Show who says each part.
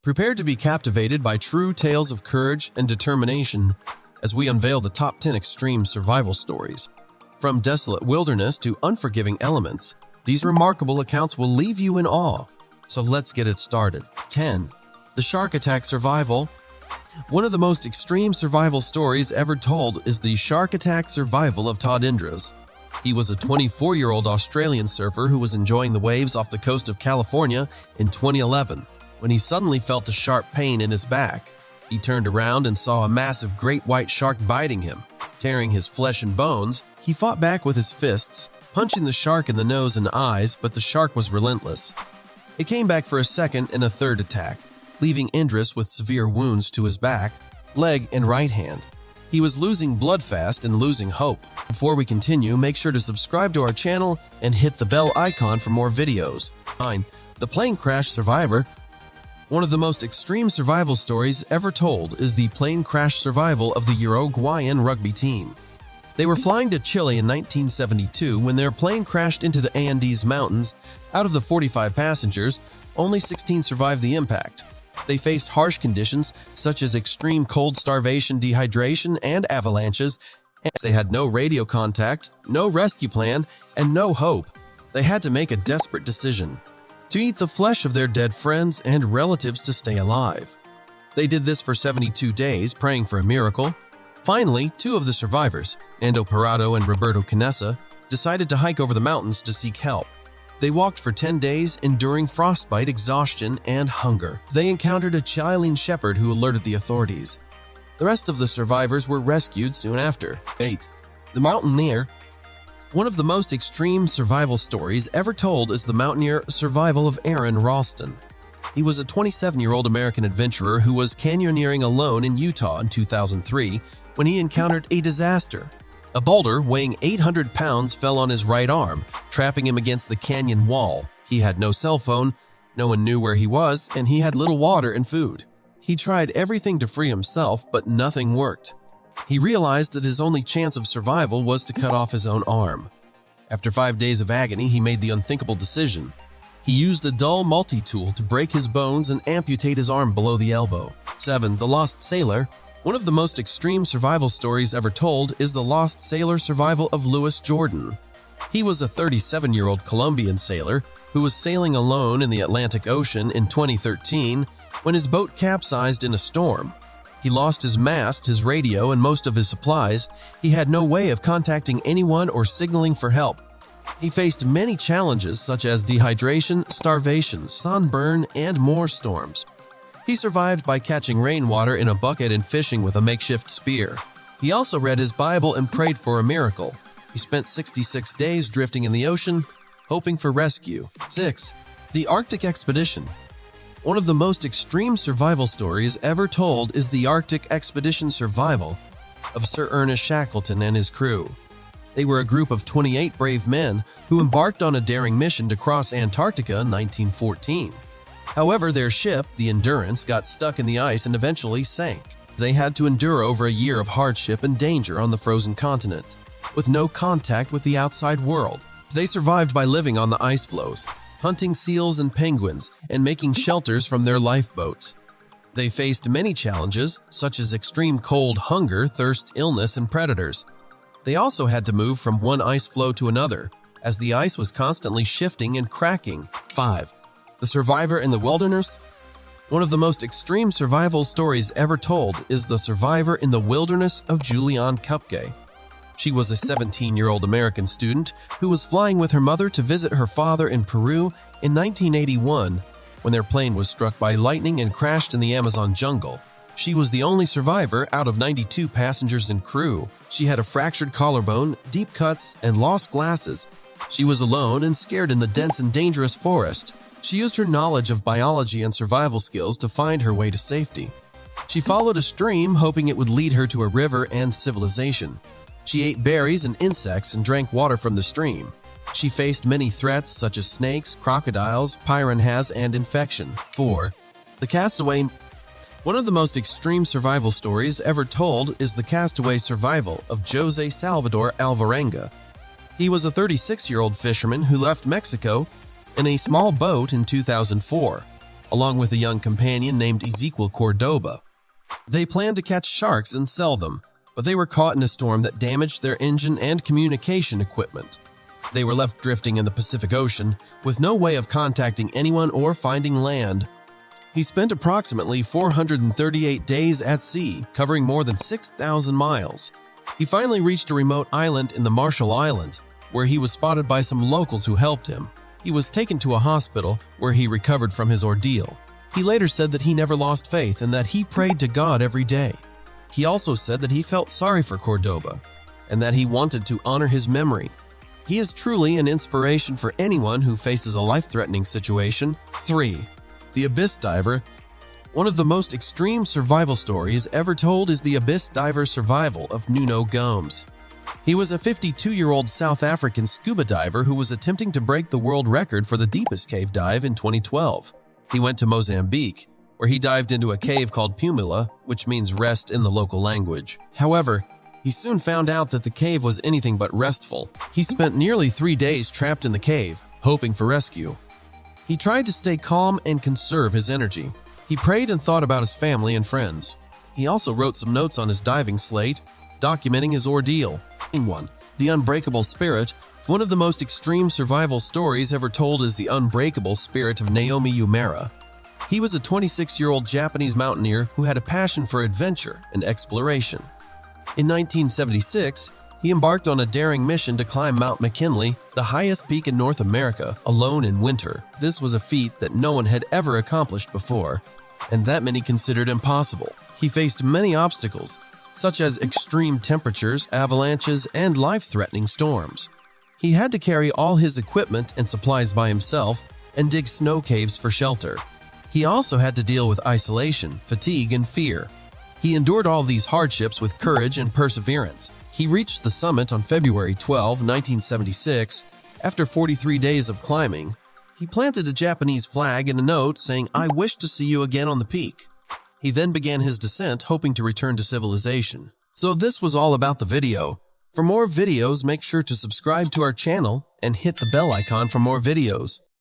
Speaker 1: Prepare to be captivated by true tales of courage and determination as we unveil the top 10 extreme survival stories. From desolate wilderness to unforgiving elements, these remarkable accounts will leave you in awe. So let's get it started. 10. The shark attack survival. One of the most extreme survival stories ever told is the shark attack survival of Todd Indras. He was a 24-year-old Australian surfer who was enjoying the waves off the coast of California in 2011 when he suddenly felt a sharp pain in his back. He turned around and saw a massive great white shark biting him. Tearing his flesh and bones, he fought back with his fists, punching the shark in the nose and eyes, but the shark was relentless. It came back for a second and a third attack, leaving Indras with severe wounds to his back, leg, and right hand. He was losing blood fast and losing hope. Before we continue, make sure to subscribe to our channel and hit the bell icon for more videos. 9. The plane crash survivor. One of the most extreme survival stories ever told is the plane crash survival of the Uruguayan rugby team. They were flying to Chile in 1972 when their plane crashed into the Andes Mountains. Out of the 45 passengers, only 16 survived the impact. They faced harsh conditions such as extreme cold, starvation, dehydration, and avalanches. They had no radio contact, no rescue plan, and no hope. They had to make a desperate decision: to eat the flesh of their dead friends and relatives to stay alive. They did this for 72 days, praying for a miracle. Finally, two of the survivors, Ando Parado and Roberto Canessa, decided to hike over the mountains to seek help. They walked for 10 days, enduring frostbite, exhaustion, and hunger. They encountered a Chilean shepherd who alerted the authorities. The rest of the survivors were rescued soon after. 8. The Mountaineer. One of the most extreme survival stories ever told is the mountaineer survival of Aaron Ralston. He was a 27-year-old American adventurer who was canyoneering alone in Utah in 2003 when he encountered a disaster. A boulder weighing 800 pounds fell on his right arm, trapping him against the canyon wall. He had no cell phone, no one knew where he was, and he had little water and food. He tried everything to free himself, but nothing worked. He realized that his only chance of survival was to cut off his own arm. After 5 days of agony, he made the unthinkable decision. He used a dull multi-tool to break his bones and amputate his arm below the elbow. 7. The Lost Sailor. One of the most extreme survival stories ever told is the lost sailor survival of Louis Jordan. He was a 37-year-old Colombian sailor who was sailing alone in the Atlantic Ocean in 2013 when his boat capsized in a storm. He lost his mast, his radio, and most of his supplies. He had no way of contacting anyone or signaling for help. He faced many challenges such as dehydration, starvation, sunburn, and more storms. He survived by catching rainwater in a bucket and fishing with a makeshift spear. He also read his Bible and prayed for a miracle. He spent 66 days drifting in the ocean, hoping for rescue. 6. The Arctic Expedition. One of the most extreme survival stories ever told is the Arctic Expedition survival of Sir Ernest Shackleton and his crew. They were a group of 28 brave men who embarked on a daring mission to cross Antarctica in 1914. However, their ship, the Endurance, got stuck in the ice and eventually sank. They had to endure over a year of hardship and danger on the frozen continent, with no contact with the outside world. They survived by living on the ice floes, hunting seals and penguins, and making shelters from their lifeboats. They faced many challenges, such as extreme cold, hunger, thirst, illness, and predators. They also had to move from one ice floe to another, as the ice was constantly shifting and cracking. 5. The Survivor in the Wilderness. One of the most extreme survival stories ever told is the survivor in the wilderness of Juliane Kupke. She was a 17-year-old American student who was flying with her mother to visit her father in Peru in 1981 when their plane was struck by lightning and crashed in the Amazon jungle. She was the only survivor out of 92 passengers and crew. She had a fractured collarbone, deep cuts, and lost glasses. She was alone and scared in the dense and dangerous forest. She used her knowledge of biology and survival skills to find her way to safety. She followed a stream, hoping it would lead her to a river and civilization. She ate berries and insects and drank water from the stream. She faced many threats such as snakes, crocodiles, piranhas, and infection. 4. The Castaway. One of the most extreme survival stories ever told is the castaway survival of Jose Salvador Alvarenga. He was a 36-year-old fisherman who left Mexico in a small boat in 2004. along with a young companion named Ezequiel Cordoba. They planned to catch sharks and sell them, but they were caught in a storm that damaged their engine and communication equipment. They were left drifting in the Pacific Ocean with no way of contacting anyone or finding land. He spent approximately 438 days at sea, covering more than 6,000 miles. He finally reached a remote island in the Marshall Islands, where he was spotted by some locals who helped him. He was taken to a hospital where he recovered from his ordeal. He later said that he never lost faith and that he prayed to God every day. He also said that he felt sorry for Cordoba and that he wanted to honor his memory. He is truly an inspiration for anyone who faces a life-threatening situation. 3. The Abyss Diver. One of the most extreme survival stories ever told is the Abyss Diver survival of Nuno Gomes. He was a 52-year-old South African scuba diver who was attempting to break the world record for the deepest cave dive in 2012. He went to Mozambique, where he dived into a cave called Pumila, which means rest in the local language. However, he soon found out that the cave was anything but restful. He spent nearly 3 days trapped in the cave, hoping for rescue. He tried to stay calm and conserve his energy. He prayed and thought about his family and friends. He also wrote some notes on his diving slate, documenting his ordeal. In 1. The Unbreakable Spirit. One of the most extreme survival stories ever told is the unbreakable spirit of Naomi Umera. He was a 26-year-old Japanese mountaineer who had a passion for adventure and exploration. In 1976, he embarked on a daring mission to climb Mount McKinley, the highest peak in North America, alone in winter. This was a feat that no one had ever accomplished before, and that many considered impossible. He faced many obstacles, such as extreme temperatures, avalanches, and life-threatening storms. He had to carry all his equipment and supplies by himself and dig snow caves for shelter. He also had to deal with isolation, fatigue, and fear. He endured all these hardships with courage and perseverance. He reached the summit on February 12, 1976. After 43 days of climbing, he planted a Japanese flag and a note saying, "I wish to see you again on the peak." He then began his descent, hoping to return to civilization. So this was all about the video. For more videos, make sure to subscribe to our channel and hit the bell icon for more videos.